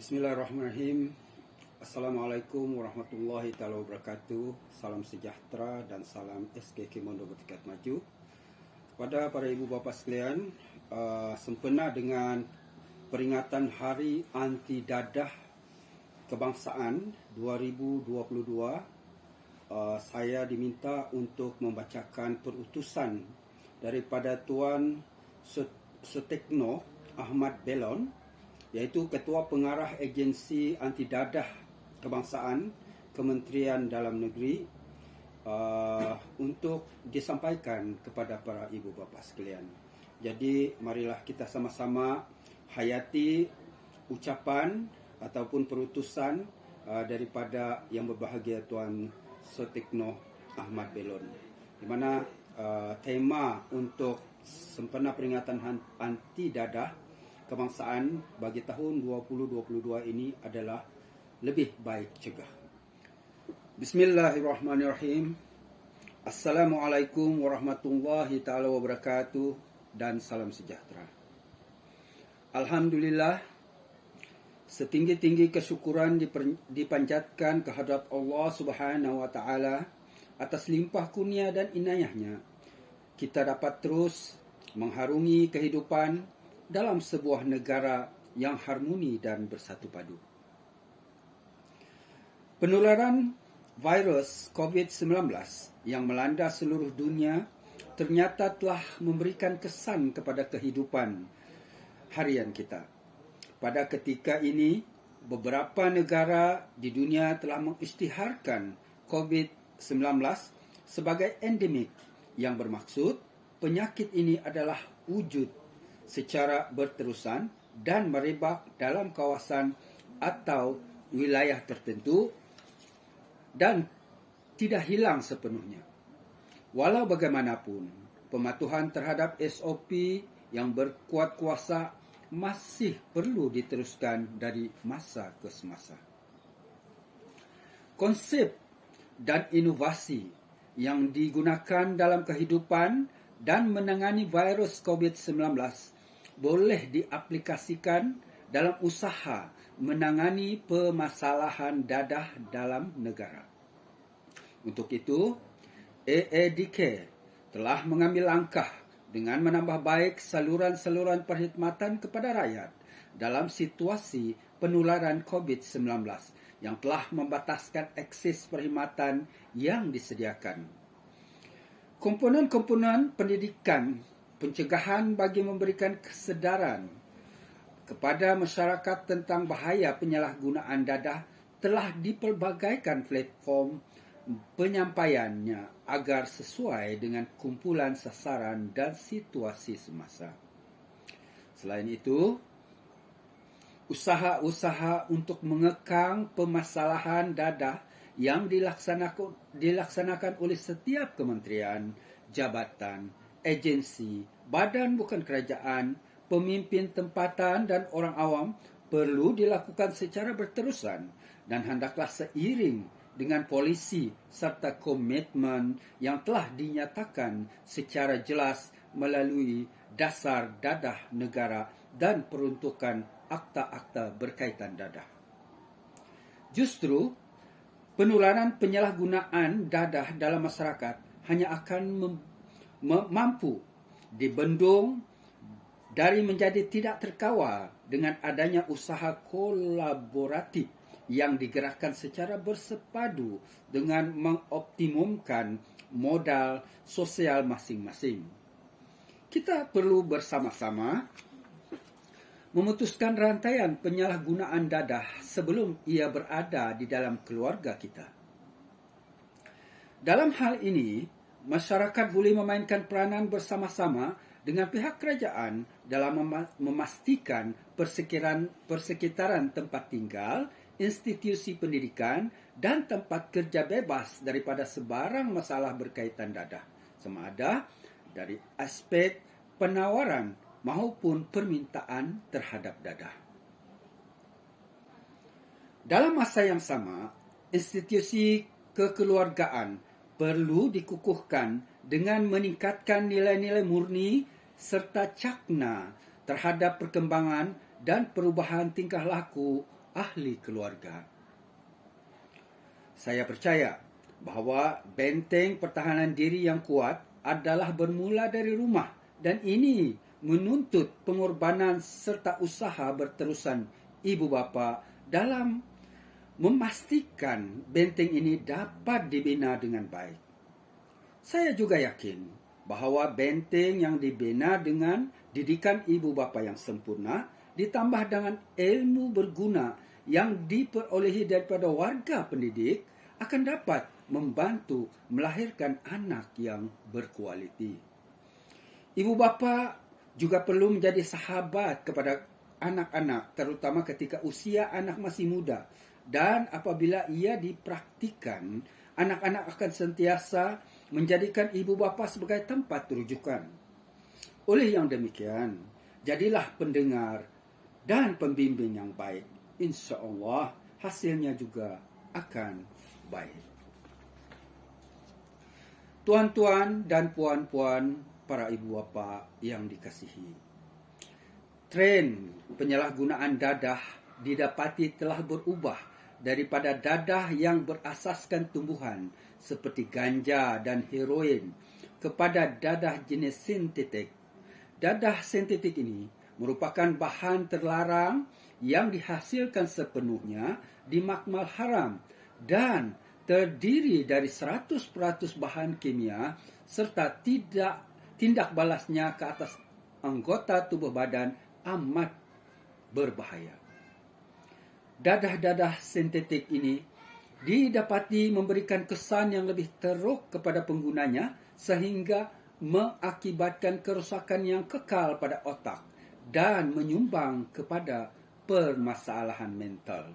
Bismillahirrahmanirrahim. Assalamualaikum warahmatullahi taala wabarakatuh. Salam sejahtera dan salam SKK Mondo Bertekad Maju. Kepada para ibu bapa sekalian, sempena dengan peringatan Hari Anti Dadah Kebangsaan 2022, saya diminta untuk membacakan perutusan daripada Tuan Sutekno Ahmad Belon, iaitu Ketua Pengarah Agensi Anti Dadah Kebangsaan Kementerian Dalam Negeri, untuk disampaikan kepada para ibu bapa sekalian. Jadi marilah kita sama-sama hayati ucapan ataupun perutusan daripada yang berbahagia Tuan Sutekno Ahmad Belon, di mana tema untuk sempena peringatan Anti Dadah Kebangsaan bagi tahun 2022 ini adalah lebih baik cegah. Bismillahirrahmanirrahim. Assalamualaikum warahmatullahi taala wabarakatuh dan salam sejahtera. Alhamdulillah, setinggi-tinggi kesyukuran dipanjatkan kehadrat Allah Subhanahu wa taala atas limpah kurnia dan inayahnya. Kita dapat terus mengharungi kehidupan dalam sebuah negara yang harmoni dan bersatu padu. Penularan virus COVID-19 yang melanda seluruh dunia ternyata telah memberikan kesan kepada kehidupan harian kita. Pada ketika ini, beberapa negara di dunia telah mengisytiharkan COVID-19 sebagai endemik, yang bermaksud penyakit ini adalah wujud secara berterusan dan merebak dalam kawasan atau wilayah tertentu dan tidak hilang sepenuhnya. Walau bagaimanapun, pematuhan terhadap SOP yang berkuat kuasa masih perlu diteruskan dari masa ke semasa. Konsep dan inovasi yang digunakan dalam kehidupan dan menangani virus COVID-19 boleh diaplikasikan dalam usaha menangani permasalahan dadah dalam negara. Untuk itu, AADK telah mengambil langkah dengan menambah baik saluran-saluran perkhidmatan kepada rakyat dalam situasi penularan COVID-19 yang telah membataskan akses perkhidmatan yang disediakan. Komponen-komponen pendidikan pencegahan bagi memberikan kesedaran kepada masyarakat tentang bahaya penyalahgunaan dadah telah dipelbagaikan platform penyampaiannya agar sesuai dengan kumpulan sasaran dan situasi semasa. Selain itu, usaha-usaha untuk mengekang permasalahan dadah yang dilaksanakan oleh setiap kementerian, jabatan, agensi, badan bukan kerajaan, pemimpin tempatan dan orang awam perlu dilakukan secara berterusan dan hendaklah seiring dengan polisi serta komitmen yang telah dinyatakan secara jelas melalui dasar dadah negara dan peruntukan akta-akta berkaitan dadah. Justru, penularan penyalahgunaan dadah dalam masyarakat hanya akan mampu dibendung dari menjadi tidak terkawal dengan adanya usaha kolaboratif yang digerakkan secara bersepadu dengan mengoptimumkan modal sosial masing-masing. Kita perlu bersama-sama memutuskan rantaian penyalahgunaan dadah sebelum ia berada di dalam keluarga kita. Dalam hal ini, masyarakat boleh memainkan peranan bersama-sama dengan pihak kerajaan dalam memastikan persekitaran tempat tinggal, institusi pendidikan dan tempat kerja bebas daripada sebarang masalah berkaitan dadah, sama ada dari aspek penawaran maupun permintaan terhadap dadah. Dalam masa yang sama, institusi kekeluargaan perlu dikukuhkan dengan meningkatkan nilai-nilai murni serta cakna terhadap perkembangan dan perubahan tingkah laku ahli keluarga. Saya percaya bahawa benteng pertahanan diri yang kuat adalah bermula dari rumah, dan ini menuntut pengorbanan serta usaha berterusan ibu bapa dalam memastikan benteng ini dapat dibina dengan baik. Saya juga yakin bahawa benteng yang dibina dengan didikan ibu bapa yang sempurna ditambah dengan ilmu berguna yang diperolehi daripada warga pendidik akan dapat membantu melahirkan anak yang berkualiti. Ibu bapa juga perlu menjadi sahabat kepada anak-anak, terutama ketika usia anak masih muda. Dan apabila ia dipraktikan, anak-anak akan sentiasa menjadikan ibu bapa sebagai tempat rujukan. Oleh yang demikian, jadilah pendengar dan pembimbing yang baik. Insya Allah hasilnya juga akan baik. Tuan-tuan dan puan-puan, para ibu bapa yang dikasihi, tren penyalahgunaan dadah didapati telah berubah daripada dadah yang berasaskan tumbuhan seperti ganja dan heroin kepada dadah jenis sintetik. Dadah sintetik ini merupakan bahan terlarang yang dihasilkan sepenuhnya di makmal haram dan terdiri dari 100% bahan kimia serta tindak balasnya ke atas anggota tubuh badan amat berbahaya. Dadah-dadah sintetik ini didapati memberikan kesan yang lebih teruk kepada penggunanya sehingga mengakibatkan kerosakan yang kekal pada otak dan menyumbang kepada permasalahan mental.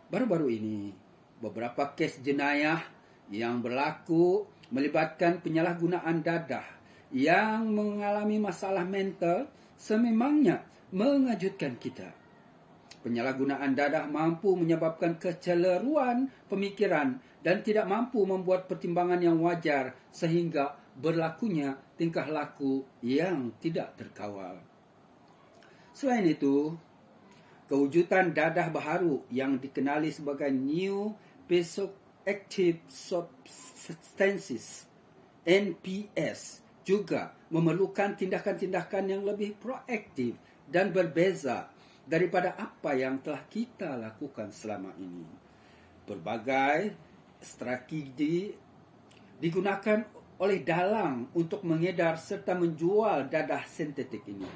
Baru-baru ini, beberapa kes jenayah yang berlaku melibatkan penyalahgunaan dadah yang mengalami masalah mental sememangnya mengejutkan kita. Penyalahgunaan dadah mampu menyebabkan keceleruan pemikiran dan tidak mampu membuat pertimbangan yang wajar sehingga berlakunya tingkah laku yang tidak terkawal. Selain itu, kewujudan dadah baharu yang dikenali sebagai New Psychoactive Substances (NPS) juga memerlukan tindakan-tindakan yang lebih proaktif dan berbeza daripada apa yang telah kita lakukan selama ini. Berbagai strategi digunakan oleh dalang untuk mengedar serta menjual dadah sintetik ini.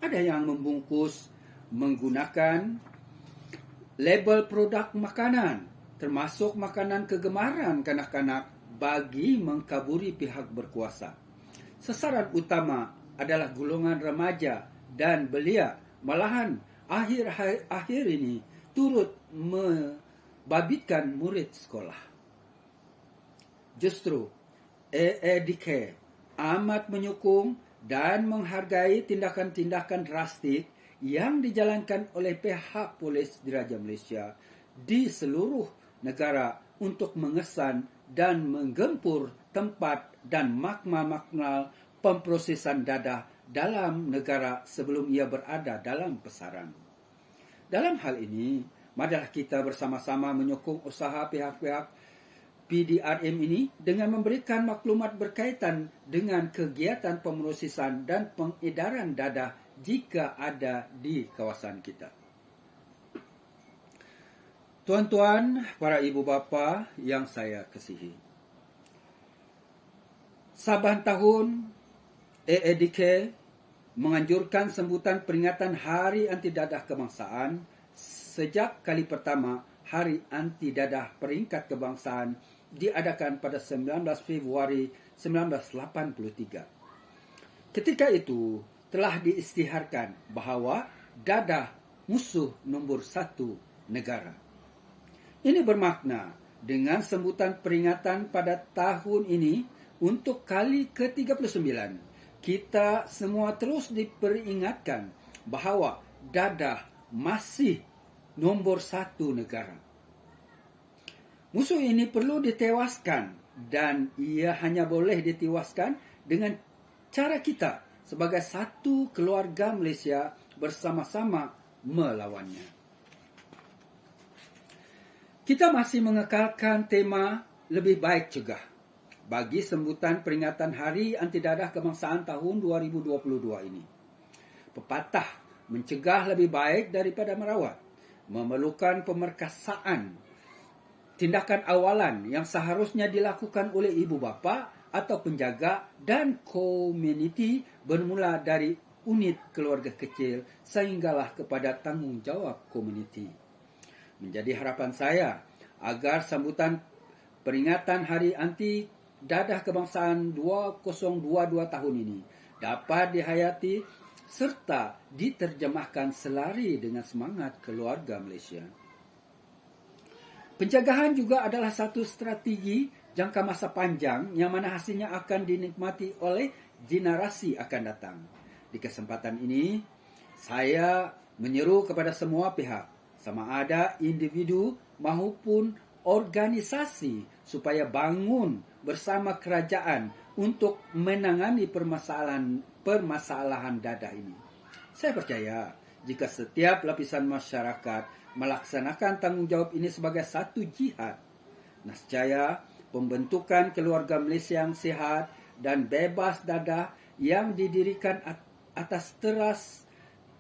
Ada yang membungkus menggunakan label produk makanan, termasuk makanan kegemaran kanak-kanak bagi mengkaburi pihak berkuasa. Sasaran utama adalah golongan remaja dan belia. Malahan akhir ini turut membabitkan murid sekolah. Justru EEDK amat menyokong dan menghargai tindakan-tindakan drastik yang dijalankan oleh pihak polis diraja Malaysia di seluruh negara untuk mengesan dan menggempur tempat dan makmal-makmal pemprosesan dadah dalam negara sebelum ia berada dalam pasaran. Dalam hal ini, marilah kita bersama-sama menyokong usaha pihak-pihak PDRM ini dengan memberikan maklumat berkaitan dengan kegiatan pemrosesan dan pengedaran dadah jika ada di kawasan kita. Tuan-tuan, para ibu bapa yang saya kasihi, saban tahun EEDK menganjurkan sambutan peringatan Hari Anti Dadah Kebangsaan sejak kali pertama Hari Anti Dadah Peringkat Kebangsaan diadakan pada 19 Februari 1983. Ketika itu telah diisytiharkan bahawa dadah musuh nombor 1 negara. Ini bermakna dengan sambutan peringatan pada tahun ini untuk kali ke-39, kita semua terus diperingatkan bahawa dadah masih nombor 1 negara. Musuh ini perlu ditewaskan dan ia hanya boleh ditewaskan dengan cara kita sebagai satu keluarga Malaysia bersama-sama melawannya. Kita masih mengekalkan tema lebih baik cegah bagi sambutan peringatan Hari Anti Dadah Kebangsaan tahun 2022 ini. Pepatah mencegah lebih baik daripada merawat memerlukan pemerkasaan, tindakan awalan yang seharusnya dilakukan oleh ibu bapa atau penjaga dan komuniti bermula dari unit keluarga kecil sehinggalah kepada tanggungjawab komuniti. Menjadi harapan saya agar sambutan peringatan Hari Anti Dadah Kebangsaan 2022 tahun ini dapat dihayati serta diterjemahkan selari dengan semangat keluarga Malaysia. Pencegahan juga adalah satu strategi jangka masa panjang yang mana hasilnya akan dinikmati oleh generasi akan datang. Di kesempatan ini, saya menyeru kepada semua pihak, sama ada individu maupun organisasi, supaya bangun bersama kerajaan untuk menangani permasalahan dadah ini. Saya percaya jika setiap lapisan masyarakat melaksanakan tanggungjawab ini sebagai satu jihad, nescaya pembentukan keluarga Malaysia yang sihat dan bebas dadah yang didirikan atas teras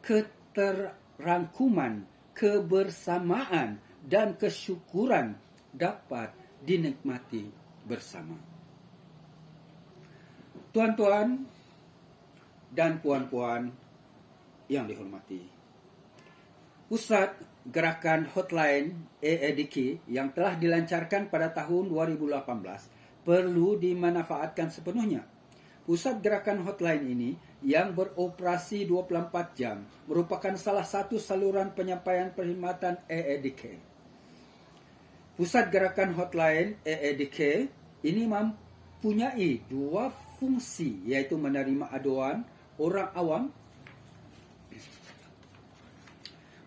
keterangkuman, kebersamaan dan kesyukuran dapat dinikmati bersama. Tuan-tuan dan puan-puan yang dihormati, Pusat Gerakan Hotline AADK yang telah dilancarkan pada tahun 2018 perlu dimanfaatkan sepenuhnya. Pusat Gerakan Hotline ini yang beroperasi 24 jam merupakan salah satu saluran penyampaian perkhidmatan AADK. Pusat Gerakan Hotline AADK ini mempunyai dua fungsi, iaitu menerima aduan orang awam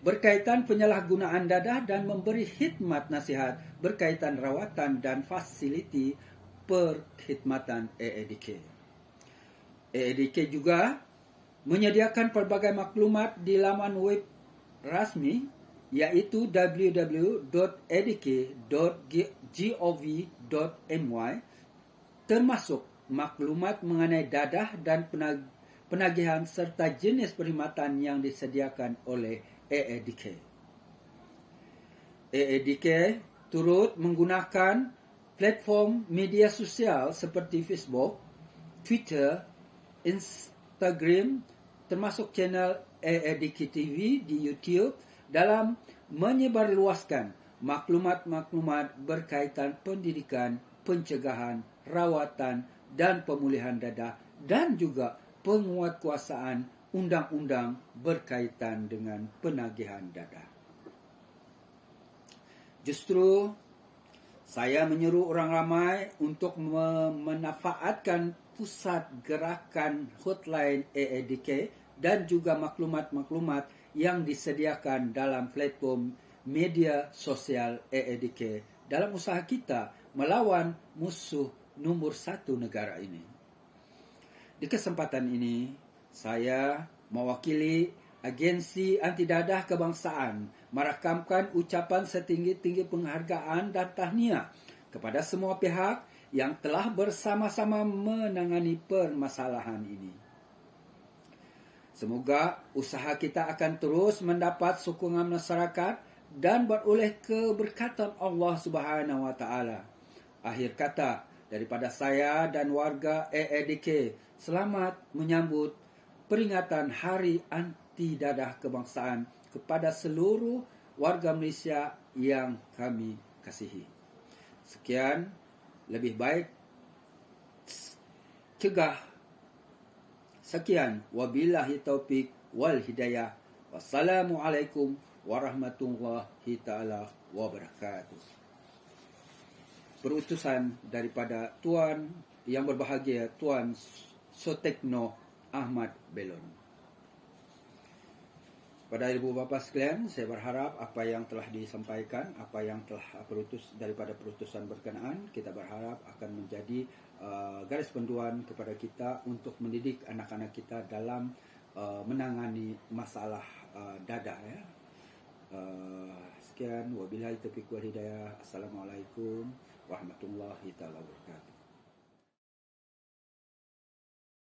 berkaitan penyalahgunaan dadah dan memberi khidmat nasihat berkaitan rawatan dan fasiliti perkhidmatan AADK. AADK juga menyediakan pelbagai maklumat di laman web rasmi, iaitu www.adk.gov.my, termasuk maklumat mengenai dadah dan penagihan serta jenis perkhidmatan yang disediakan oleh AADK. AADK turut menggunakan platform media sosial seperti Facebook, Twitter, Instagram, termasuk channel AADK TV di YouTube dalam menyebarluaskan maklumat-maklumat berkaitan pendidikan, pencegahan, rawatan dan pemulihan dadah dan juga penguatkuasaan undang-undang berkaitan dengan penagihan dadah. Justru saya menyeru orang ramai untuk memanfaatkan Pusat Gerakan Hotline AADK dan juga maklumat-maklumat yang disediakan dalam platform media sosial AADK dalam usaha kita melawan musuh nombor satu negara ini. Di kesempatan ini, saya mewakili Agensi Anti Dadah Kebangsaan merakamkan ucapan setinggi-tinggi penghargaan dan tahniah kepada semua pihak yang telah bersama-sama menangani permasalahan ini. Semoga usaha kita akan terus mendapat sokongan masyarakat dan beroleh keberkatan Allah Subhanahu wa taala. Akhir kata daripada saya dan warga AADK, selamat menyambut peringatan Hari Anti Dadah Kebangsaan kepada seluruh warga Malaysia yang kami kasihi. Sekian, lebih baik cegah. Sekian, wabillahi taufik wal hidayah. Wassalamualaikum warahmatullahi taala wabarakatuh. Perutusan daripada Tuan yang berbahagia, Tuan Sotekno Ahmad Belon. Pada ibu bapa sekalian, saya berharap apa yang telah disampaikan, apa yang telah daripada perutusan berkenaan, kita berharap akan menjadi garis panduan kepada kita untuk mendidik anak-anak kita dalam menangani masalah dadah. sekian. Wabillahi taufiq wal hidayah. Assalamualaikum warahmatullahi taala wabarakatuh.